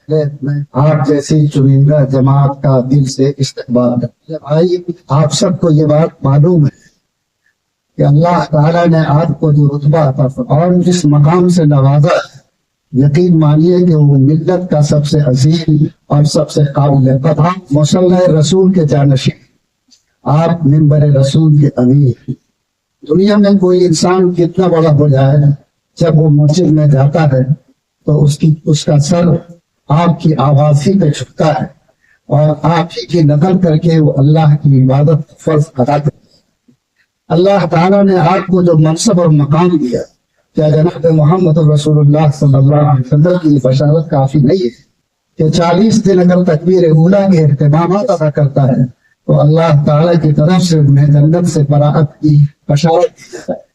میں آپ جیسی چنندہ جماعت کا دل سے استقبال کرتا ہوں۔ بھائی آپ سب کو یہ بات معلوم ہے کہ اللہ تعالیٰ نے آپ کو جو رتبہ عطا فرمایا اور جس مقام سے نوازا ہے، یقین مانیے کہ وہ ملت کا سب سے عظیم اور سب سے قابل قدر مصلی رسول کے جانشین، آپ منبر رسول کے امیر۔ دنیا میں کوئی انسان کتنا بڑا ہو جائے، جب وہ مسجد میں جاتا ہے تو اس کا سر آپ کی آواز ہی پہ جھکتا ہے اور آپ ہی کی نقل کر کے وہ اللہ کی عبادت فرض ادا کرتا ہے۔ اللہ تعالیٰ نے آپ کو جو منصب اور مقام دیا، کیا جناب محمد رسول اللہ صلی اللہ علیہ وسلم کی بشارت کافی نہیں ہے کہ 40 دن اگر تکبیر اولیٰ کے اہتمامات ادا کرتا ہے تو اللہ تعالیٰ کی طرف سے انہیں جنت سے براعت کی بشارت دی جاتا ہے۔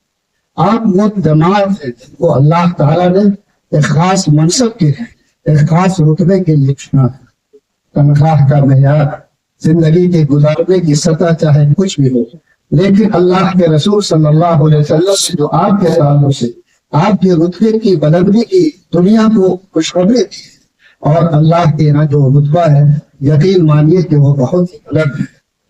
آپ وہ جماعت ہیں جن کو اللہ تعالیٰ نے ایک خاص منصب کے ہیں، ایک خاص رتبے کے لیے چنا ہے۔ تنخواہ کا معیار، زندگی کے گزارنے کی سطح چاہے کچھ بھی ہو، لیکن اللہ کے رسول صلی اللہ علیہ وسلم سے جو آپ کے تعلق سے آپ کے رتبے کی بلندی کی دنیا کو خوشخبری دی اور اللہ کے یہاں جو رتبہ ہے، یقین مانیے کہ وہ بہت ہی بلند ہے۔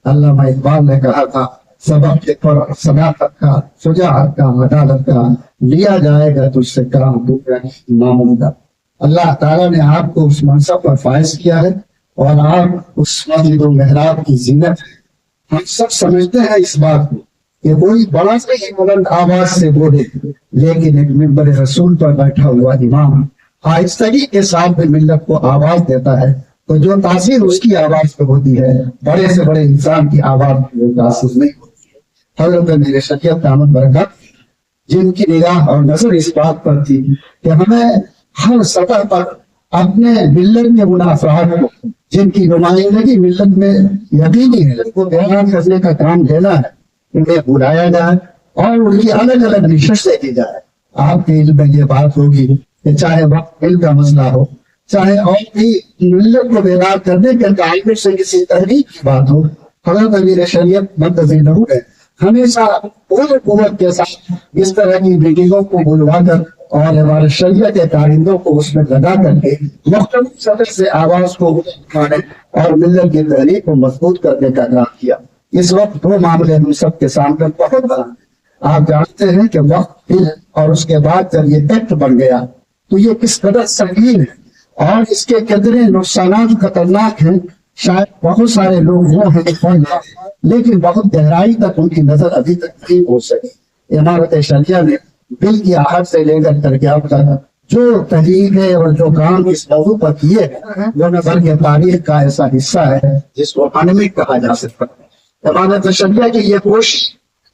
علامہ اقبال نے کہا تھا، سبق پر صداقت کا، شجاعت کا، عدالت کا، لیا جائے گا تجھ سے کام دنیا کی ناممکن۔ اللہ تعالیٰ نے آپ کو اس منصب پر فائز کیا ہے اور آپ اس مسجد و محراب کی زینت ہے۔ ہم سب سمجھتے ہیں اس بات کو کہ کوئی بڑا سے ہی بلند آواز سے بولے، لیکن ایک منبر رسول پر بیٹھا ہوا امام آہستگی کے ساتھ بھی ملت کو آواز دیتا ہے تو جو تاثیر اس کی آواز پہ ہوتی ہے، بڑے سے بڑے انسان کی آواز پہ تاثیر نہیں ہوتی ہے۔ حضرت میرے شریعت دامت برکات جن کی نگاہ اور نظر اس بات پر تھی کہ ہمیں ہر سطح پر اپنے ملت کے منافعات کو، جن کی نمائندگی ملت میں یقینی ہے، کو بیان کرنے کا کام دینا ہے، انہیں بلایا جائے اور ان کی الگ الگ نشستیں کی جائے۔ آپ کے علم میں یہ بات ہوگی کہ چاہے وقت علم کا مسئلہ ہو، چاہے اور بھی ملت کو بیدار کرنے کے تعلق سے کسی تحریک کی بات ہو، حضرت امیر شریعت مدظر ہے ہمیشہ پورے قوت کے ساتھ اس طرح کی میٹنگوں کو بلوا کر اور ہمارے شریعت کے کارندوں کو اس میں لگا کر کے مختلف سطح سے آواز کو اٹھانے اور ملت کی تحریک کو مضبوط کرنے کا کام کیا۔ اس وقت دو معاملے ہم سب کے سامنے بہت بڑا ہے۔ آپ جانتے ہیں کہ وقت اور اس کے بعد جب یہ ایکٹ بن گیا تو یہ کس قدر سنگین ہے اور اس کے کتنے نقصانات خطرناک ہیں۔ شاید بہت سارے لوگ وہ ہیں لیکن بہت گہرائی تک ان کی نظر ابھی تک نہیں ہو سکی۔ عمارت شریعہ نے بل کی آہٹ سے لے کر قیام تک جو تحریکیں اور جو کام اس موضوع پر کیے ہیں وہ نظر کے تاریخ کا ایسا حصہ ہے جس کو انمٹ کہا جا سکتا ہے۔ عمارت شریعہ کی یہ کوشش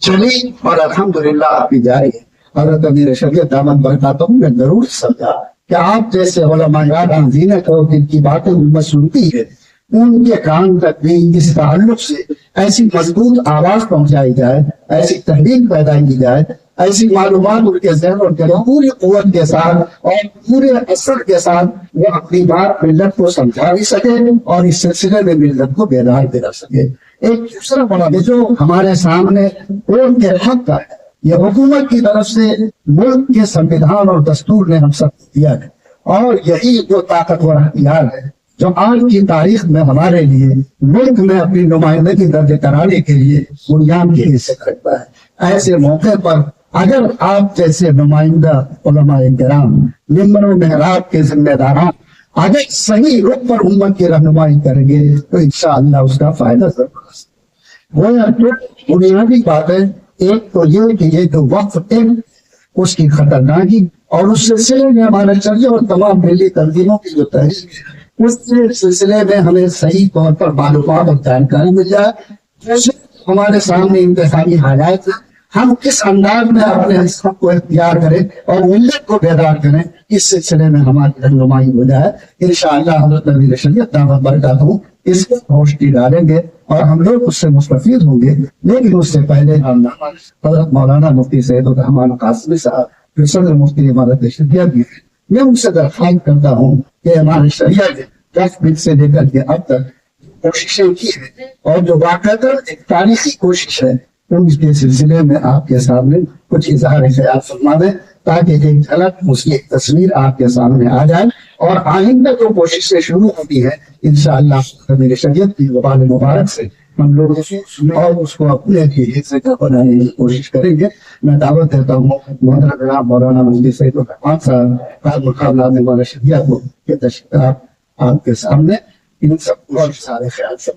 چلی اور الحمدللہ ابھی جاری ہے۔ حضرت امیر شریعت دامت برکاتہ نے ضرور سمجھا کہ آپ جیسے علماء زینت ہو جن کی باتیں امت سنتی ہے، ان کے کان تک بھی اس تعلق سے ایسی مضبوط آواز پہنچائی جائے، ایسی تحریک پیدا کی جائے، ایسی معلومات ان کے ذہن اور دل پوری قوت کے ساتھ اور پورے اثر کے ساتھ وہ اپنی بات ملت کو سمجھا بھی سکے اور اس سلسلے میں ملت کو بیدار دلا سکے۔ ایک دوسرا بڑا جو ہمارے سامنے ان کے حق کا ہے، یہ حکومت کی طرف سے ملک کے سنویدھان اور دستور نے ہم سب کو دیا ہے اور یہی وہ طاقتور ہتھیار ہے جو آج کی تاریخ میں ہمارے لیے ملک میں اپنی نمائندگی درج کرانے کے لیے بنیاد کی حیثیت رکھتا ہے۔ ایسے موقع پر اگر آپ جیسے نمائندہ علماء کرام، منبر و محراب کے ذمہ داران اگر صحیح رخ پر امت کی رہنمائی کریں گے تو انشاءاللہ اس کا فائدہ ضرور ہے۔ بنیادی بات ہے ایک تو یہ کہ یہ جو وقف ہے اس کی خطرناکی اور اس سلسلے میں ہمارا شریعہ اور تمام ملی تنظیموں کی جو تحریک ہے اس سلسلے میں ہمیں صحیح طور پر معلومات اور جانکاری مل جائے۔ ہمارے سامنے انتخابی حالات ہیں، ہم کس انداز میں اپنے حصہ کو اختیار کریں اور ملت کو بیدار کریں، اس سلسلے میں ہماری رہنمائی ہو جائے۔ انشاءاللہ حضرت امیر شریعت دامت برکاتہ اس پر روشنی ڈالیں گے اور ہم لوگ اس سے مستفید ہوں گے۔ لیکن اس سے پہلے ہم حضرت مولانا مفتی سید الرحمان قاسمی صاحب جو صدر مفتی عمارت شریعہ بھی ہیں، میں ان سے درخواست کرتا ہوں کہ ہمارے شریعہ نے 10 دن سے لے کر کے اب تک کوششیں کی ہیں اور جو واقعات ایک تاریخی کوشش ہے ان کے سلسلے میں آپ کے سامنے کچھ اظہار خیال فرما دیں تاکہ ایک جھلک اس کی ایک تصویر آپ کے سامنے آ جائے اور آئندہ جو کوششیں شروع ہوتی ہے انشاءاللہ میری شریعت کی زبان مبارک سے ہم لوگ اور اس کو اپنے حصے کا بنانے کی کوشش کریں گے. میں دعوت دیتا ہوں محترم جناب مولانا مفتی سعید الرحمان صاحب مقابلہ میں مولانا شریعت کو کہ تشریف آپ کے سامنے ان سب کو سارے خیال سے